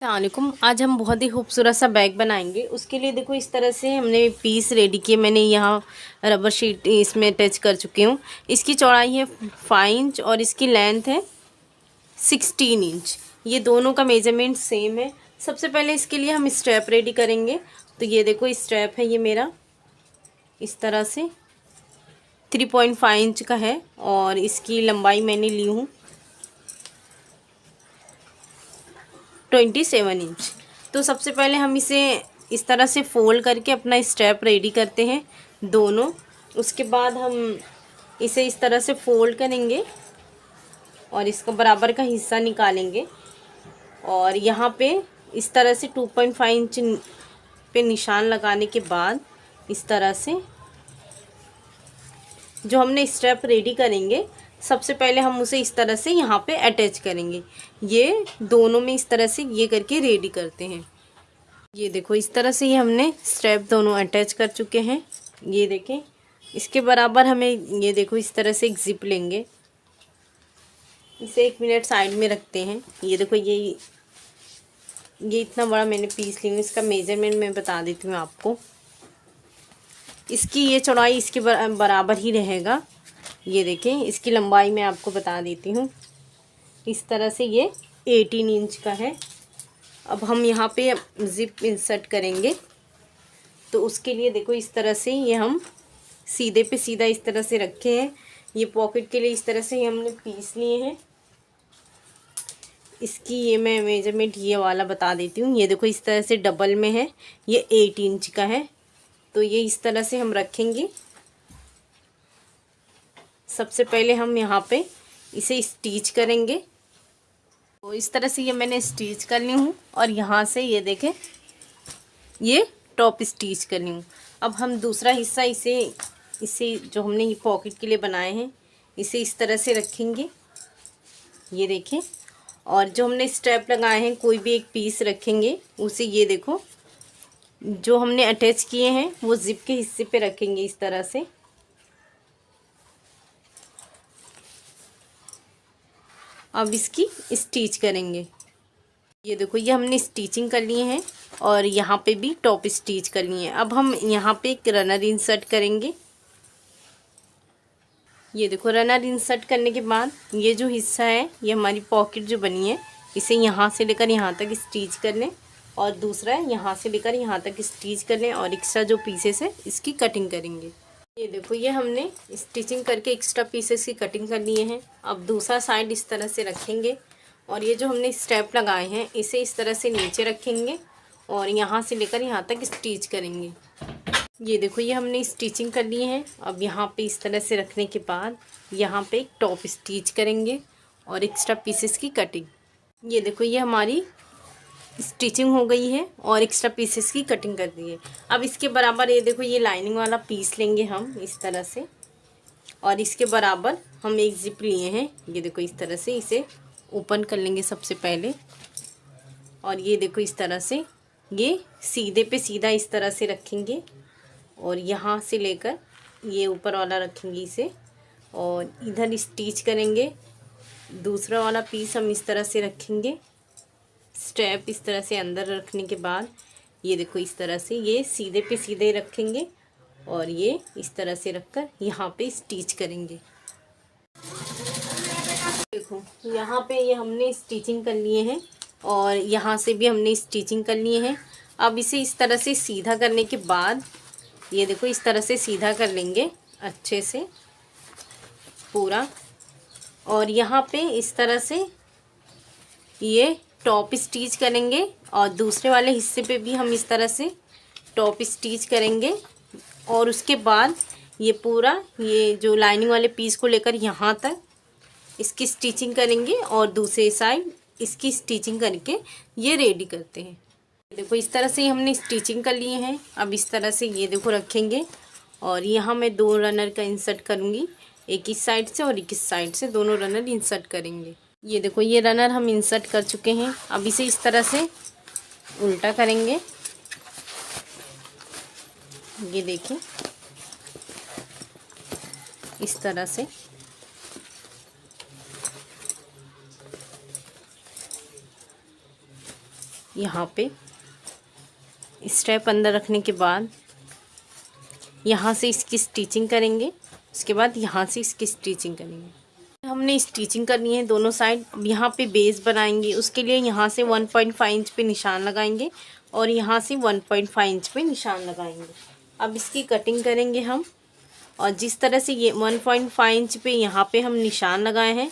अस्सलामुअलैकुम। आज हम बहुत ही खूबसूरत सा बैग बनाएंगे। उसके लिए देखो इस तरह से हमने पीस रेडी किए। मैंने यहाँ रबर शीट इसमें अटैच कर चुकी हूँ। इसकी चौड़ाई है 5 इंच और इसकी लेंथ है 16 इंच। ये दोनों का मेजरमेंट सेम है। सबसे पहले इसके लिए हम स्ट्रैप रेडी करेंगे। तो ये देखो स्ट्रैप है, ये मेरा इस तरह से 3.5 इंच का है और इसकी लंबाई मैंने ली हूँ 27 इंच। तो सबसे पहले हम इसे इस तरह से फोल्ड करके अपना स्ट्रैप रेडी करते हैं दोनों। उसके बाद हम इसे इस तरह से फोल्ड करेंगे और इसका बराबर का हिस्सा निकालेंगे और यहाँ पे इस तरह से 2.5 इंच पे निशान लगाने के बाद इस तरह से जो हमने स्ट्रैप रेडी करेंगे सबसे पहले हम उसे इस तरह से यहाँ पे अटैच करेंगे। ये दोनों में इस तरह से ये करके रेडी करते हैं। ये देखो इस तरह से ये हमने स्ट्रैप दोनों अटैच कर चुके हैं। ये देखें, इसके बराबर हमें ये देखो इस तरह से एक जिप लेंगे। इसे 1 मिनट साइड में रखते हैं। ये देखो ये इतना बड़ा मैंने पीस लिया। इसका मेजरमेंट मैं बता देती हूँ आपको। इसकी ये चौड़ाई इसके बराबर ही रहेगा। ये देखें, इसकी लंबाई मैं आपको बता देती हूँ। इस तरह से ये 18 इंच का है। अब हम यहाँ पे जिप इंसर्ट करेंगे। तो उसके लिए देखो इस तरह से ये हम सीधे पे सीधा इस तरह से रखे हैं। ये पॉकेट के लिए इस तरह से हमने पीस लिए हैं। इसकी ये मैं मेजरमेंट ये वाला बता देती हूँ। ये देखो इस तरह से डबल में है, ये 8 इंच का है। तो ये इस तरह से हम रखेंगे। सबसे पहले हम यहाँ पे इसे स्टिच करेंगे। तो इस तरह से ये मैंने स्टिच कर ली हूँ और यहाँ से ये देखें ये टॉप स्टिच कर ली हूँ। अब हम दूसरा हिस्सा इसे जो हमने ये पॉकेट के लिए बनाए हैं इसे इस तरह से रखेंगे। ये देखें, और जो हमने स्ट्रैप लगाए हैं कोई भी एक पीस रखेंगे उसे ये देखो जो हमने अटैच किए हैं वो जिप के हिस्से पे रखेंगे इस तरह से। अब इसकी स्टिच करेंगे। ये देखो ये हमने स्टिचिंग कर लिए हैं और यहाँ पे भी टॉप स्टिच कर लिए हैं। अब हम यहाँ पे एक रनर इंसर्ट करेंगे। ये देखो रनर इंसर्ट करने के बाद ये जो हिस्सा है ये हमारी पॉकेट जो बनी है इसे यहाँ से लेकर यहाँ तक स्टिच कर लें और दूसरा यहाँ से लेकर यहाँ तक स्टिच कर लें और एक्स्ट्रा जो पीसेस है इसकी कटिंग करेंगे। ये देखो ये हमने स्टिचिंग करके एक्स्ट्रा पीसेस की कटिंग कर लिए हैं। अब दूसरा साइड इस तरह से रखेंगे और ये जो हमने स्टेप लगाए हैं इसे इस तरह से नीचे रखेंगे और यहाँ से लेकर यहाँ तक स्टिच करेंगे। ये देखो ये हमने स्टिचिंग कर ली है। अब यहाँ पे इस तरह से रखने के बाद यहाँ पे एक टॉप स्टिच करेंगे और एक्स्ट्रा पीसेस की कटिंग। ये देखो ये हमारी स्टिचिंग हो गई है और एक्स्ट्रा पीसेस की कटिंग कर दी है। अब इसके बराबर ये देखो ये लाइनिंग वाला पीस लेंगे हम इस तरह से और इसके बराबर हम एक जिप लिए हैं। ये देखो इस तरह से इसे ओपन कर लेंगे सबसे पहले और ये देखो इस तरह से ये सीधे पे सीधा इस तरह से रखेंगे और यहाँ से लेकर ये ऊपर वाला रखेंगे इसे और इधर स्टिच करेंगे। दूसरा वाला पीस हम इस तरह से रखेंगे। स्ट्रैप इस तरह से अंदर रखने के बाद ये देखो इस तरह से ये सीधे पे सीधे रखेंगे और ये इस तरह से रखकर यहाँ पे स्टिच करेंगे। देखो यहाँ पे ये हमने स्टिचिंग कर लिए हैं और यहाँ से भी हमने स्टिचिंग कर लिए हैं। अब इसे इस तरह से सीधा करने के बाद ये देखो इस तरह से सीधा कर लेंगे अच्छे से पूरा और यहाँ पे इस तरह से ये टॉप स्टिच करेंगे और दूसरे वाले हिस्से पे भी हम इस तरह से टॉप स्टिच करेंगे और उसके बाद ये पूरा ये जो लाइनिंग वाले पीस को लेकर यहाँ तक इसकी स्टिचिंग करेंगे और दूसरे साइड इसकी स्टिचिंग करके ये रेडी करते हैं। देखो इस तरह से हमने स्टिचिंग कर लिए हैं। अब इस तरह से ये देखो रखेंगे और यहाँ मैं 2 रनर का इंसर्ट करूँगी, एक इस साइड से और एक इस साइड से दोनों रनर इंसर्ट करेंगे। ये देखो ये रनर हम इंसर्ट कर चुके हैं। अब इसे इस तरह से उल्टा करेंगे। ये देखिए इस तरह से यहाँ पे स्ट्रैप अंदर रखने के बाद यहाँ से इसकी स्टिचिंग करेंगे। उसके बाद यहाँ से इसकी स्टिचिंग करेंगे। हमने स्टिचिंग करनी है दोनों साइड। अब यहाँ पे बेस बनाएंगे, उसके लिए यहाँ से 1.5 इंच पे निशान लगाएंगे और यहाँ से 1.5 इंच पे निशान लगाएंगे। अब इसकी कटिंग करेंगे हम, और जिस तरह से ये 1.5 इंच पे यहाँ पे हम निशान लगाए हैं,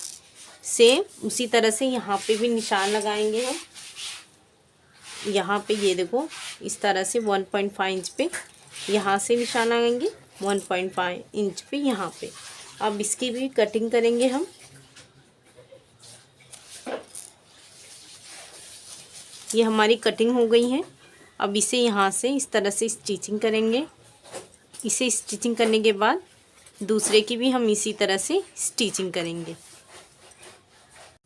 सेम उसी तरह से यहाँ पे भी निशान लगाएंगे हम। यहाँ पे ये देखो इस तरह से 1.5 इंच पे यहाँ से निशान लगाएंगे, 1.5 इंच पे यहाँ पे। अब इसकी भी कटिंग करेंगे हम। ये हमारी कटिंग हो गई है। अब इसे यहाँ से इस तरह से स्टिचिंग करेंगे। इसे स्टिचिंग करने के बाद दूसरे की भी हम इसी तरह से स्टिचिंग करेंगे।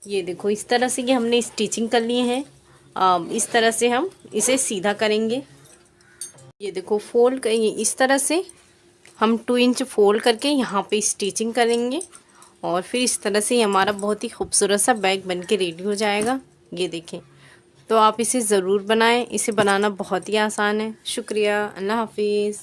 ये देखो इस तरह से ये हमने स्टिचिंग कर लिए हैं। इस तरह से हम इसे सीधा करेंगे। ये देखो फोल्ड करेंगे, इस तरह से हम 2 इंच फोल्ड करके यहाँ पे स्टिचिंग करेंगे और फिर इस तरह से हमारा बहुत ही खूबसूरत सा बैग बन के रेडी हो जाएगा। ये देखें, तो आप इसे ज़रूर बनाएं। इसे बनाना बहुत ही आसान है। शुक्रिया, अल्लाह हाफिज़।